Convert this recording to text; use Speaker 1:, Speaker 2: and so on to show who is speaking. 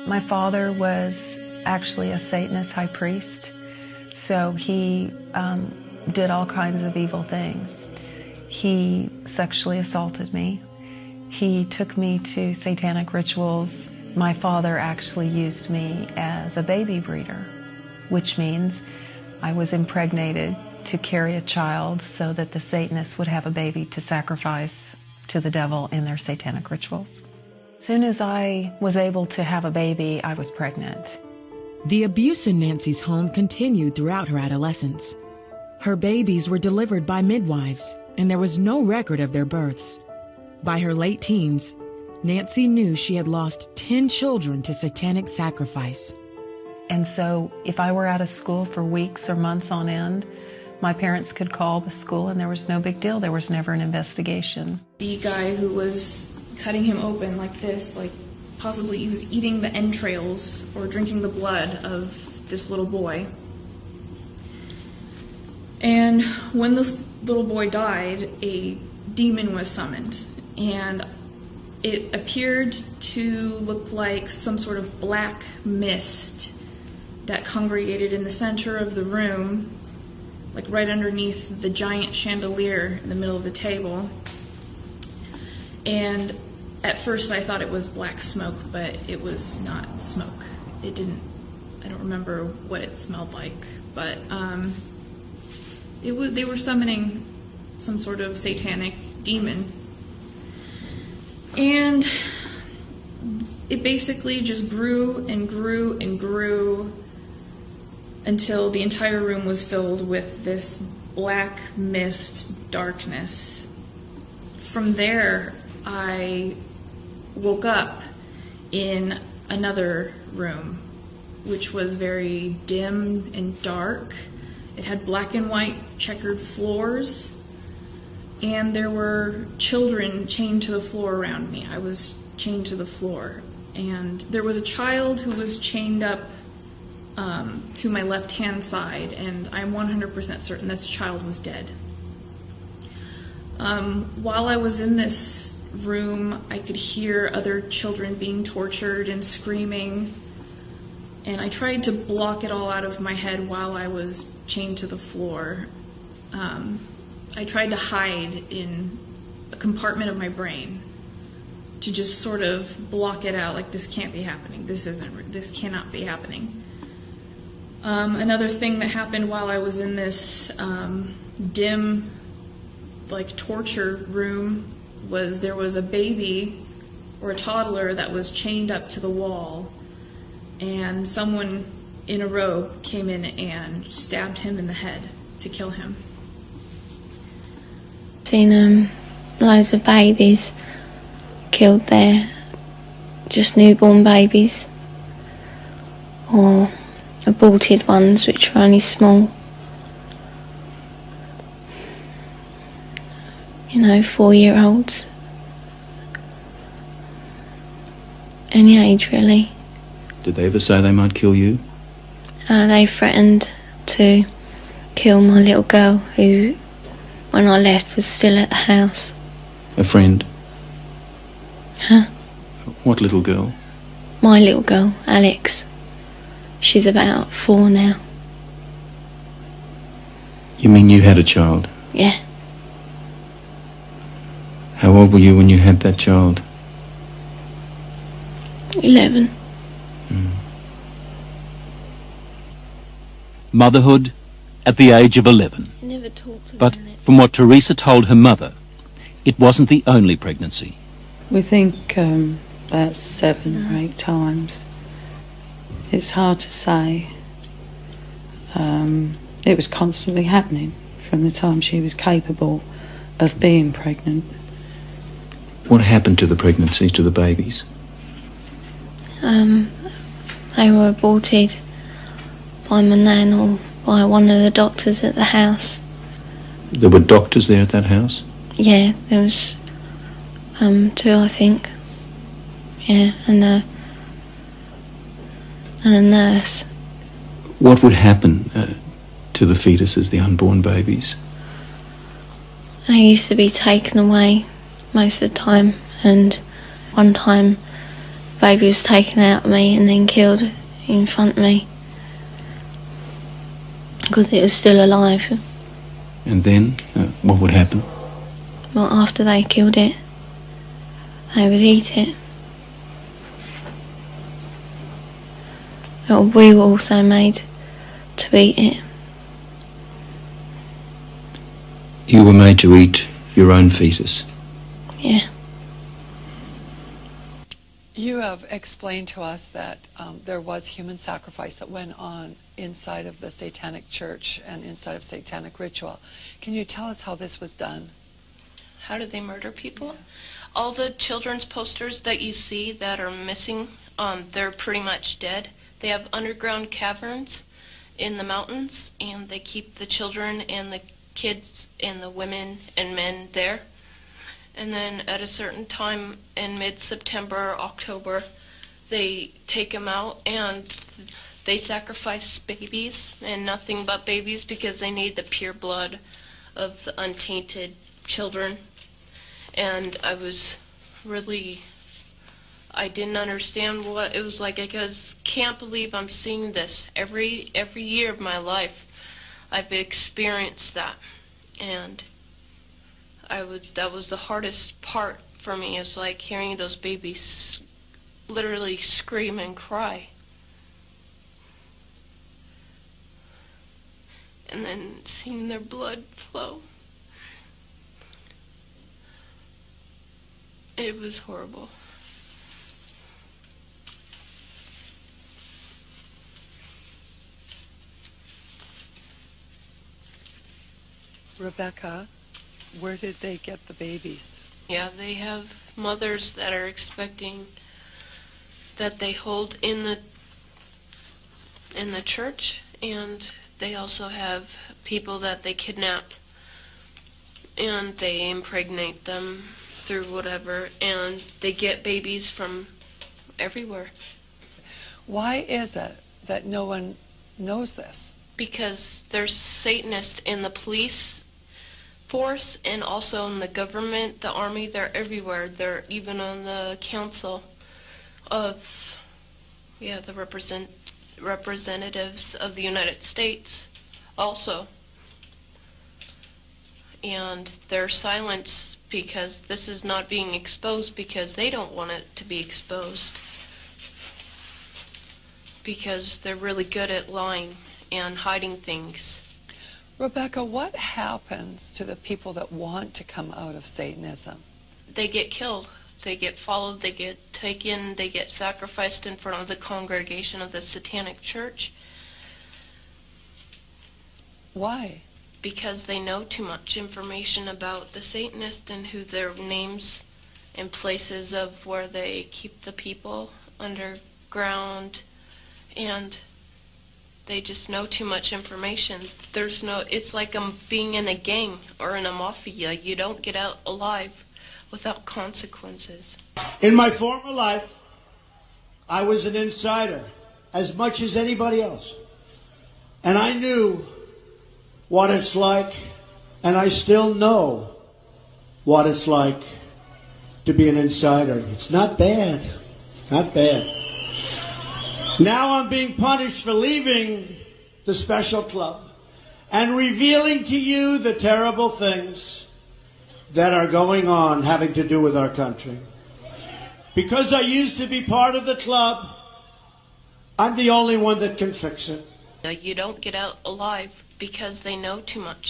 Speaker 1: My father was actually a Satanist high priest, so he did all kinds of evil things. He sexually assaulted me. He took me to satanic rituals. My father actually used me as a baby breeder, which means I was impregnated to carry a child so that the Satanists would have a baby to sacrifice to the devil in their satanic rituals. As soon as I was able to have a baby, I was pregnant.
Speaker 2: The abuse in Nancy's home continued throughout her adolescence. Her babies were delivered by midwives, and there was no record of their births. By her late teens, Nancy knew she had lost 10 children to satanic sacrifice.
Speaker 1: And so if I were out of school for weeks or months on end, my parents could call the school and there was no big deal. There was never an investigation.
Speaker 3: The guy who was cutting him open like this, like possibly he was eating the entrails or drinking the blood of this little boy. And when this little boy died, a demon was summoned, and it appeared to look like some sort of black mist that congregated in the center of the room, like right underneath the giant chandelier in the middle of the table. And at first I thought it was black smoke, but it was not smoke. I don't remember what it smelled like, but they were summoning some sort of satanic demon. And it basically just grew and grew and grew until the entire room was filled with this black mist darkness. From there, I woke up in another room, which was very dim and dark. It had black and white checkered floors, and there were children chained to the floor around me. I was chained to the floor, and there was a child who was chained up to my left-hand side, and I'm 100% certain this child was dead. While I was in this room, I could hear other children being tortured and screaming, and I tried to block it all out of my head while I was chained to the floor. I tried to hide in a compartment of my brain to just sort of block it out, like this can't be happening, this cannot be happening. Another thing that happened while I was in this dim, like torture room was there was a baby or a toddler that was chained up to the wall, and someone in a robe came in and stabbed him in the head to kill him.
Speaker 4: Seen loads of babies killed there, just newborn babies, or aborted ones which were only small, 4-year-olds, any age really.
Speaker 5: Did they ever say they might kill you?
Speaker 4: They threatened to kill my little girl, who, when I left, was still at the house.
Speaker 5: A friend?
Speaker 4: Huh?
Speaker 5: What little girl?
Speaker 4: My little girl, Alex. She's about 4 now.
Speaker 5: You mean you had a child?
Speaker 4: Yeah.
Speaker 5: How old were you when you had that child?
Speaker 4: 11.
Speaker 6: Motherhood at the age of 11.
Speaker 4: Never talked
Speaker 6: But
Speaker 4: about it.
Speaker 6: from what Teresa told her mother, it wasn't the only pregnancy.
Speaker 7: We think about 7 or 8 times. It's hard to say. It was constantly happening from the time she was capable of being pregnant.
Speaker 5: What happened to the pregnancies, to the babies?
Speaker 4: They were aborted by my nan or by one of the doctors at the house.
Speaker 5: There were doctors there at that house?
Speaker 4: Yeah, there was 2, I think. Yeah, and a nurse.
Speaker 5: What would happen to the fetuses, the unborn babies?
Speaker 4: They used to be taken away most of the time, and one time baby was taken out of me and then killed in front of me because it was still alive.
Speaker 5: And then, what would happen?
Speaker 4: Well, after they killed it, they would eat it. Well, we were also made to eat it.
Speaker 5: You were made to eat your own fetus?
Speaker 4: Yeah.
Speaker 8: You have explained to us that there was human sacrifice that went on inside of the Satanic Church and inside of Satanic ritual. Can you tell us how this was done?
Speaker 9: How did they murder people? All the children's posters that you see that are missing, they're pretty much dead. They have underground caverns in the mountains, and they keep the children and the kids and the women and men there. And then at a certain time in mid-September, October, they take them out and they sacrifice babies and nothing but babies because they need the pure blood of the untainted children. And I didn't understand what it was like. I can't believe I'm seeing this every year of my life. I've experienced that, and that was the hardest part for me, is like hearing those babies literally scream and cry. And then seeing their blood flow. It was horrible.
Speaker 8: Rebecca, where did they get the babies?
Speaker 9: Yeah, they have mothers that are expecting, that they hold in the church, and they also have people that they kidnap and they impregnate them through whatever, and they get babies from everywhere.
Speaker 8: Why is it that no one knows this?
Speaker 9: Because there's Satanists in the police force and also in the government, the army. They're everywhere. They're even on the council of, the representatives of the United States also. And they're silenced because this is not being exposed, because they don't want it to be exposed. Because they're really good at lying and hiding things.
Speaker 8: Rebecca, what happens to the people that want to come out of Satanism?
Speaker 9: They get killed. They get followed. They get taken. They get sacrificed in front of the congregation of the Satanic Church.
Speaker 8: Why?
Speaker 9: Because they know too much information about the Satanists and who their names and places of where they keep the people underground, and they just know too much information. It's like being in a gang or in a mafia. You don't get out alive without consequences.
Speaker 10: In my former life, I was an insider as much as anybody else. And I knew what it's like, and I still know what it's like to be an insider. It's not bad. Not bad. Now I'm being punished for leaving the special club and revealing to you the terrible things that are going on having to do with our country. Because I used to be part of the club, I'm the only one that can fix it.
Speaker 9: You don't get out alive because they know too much.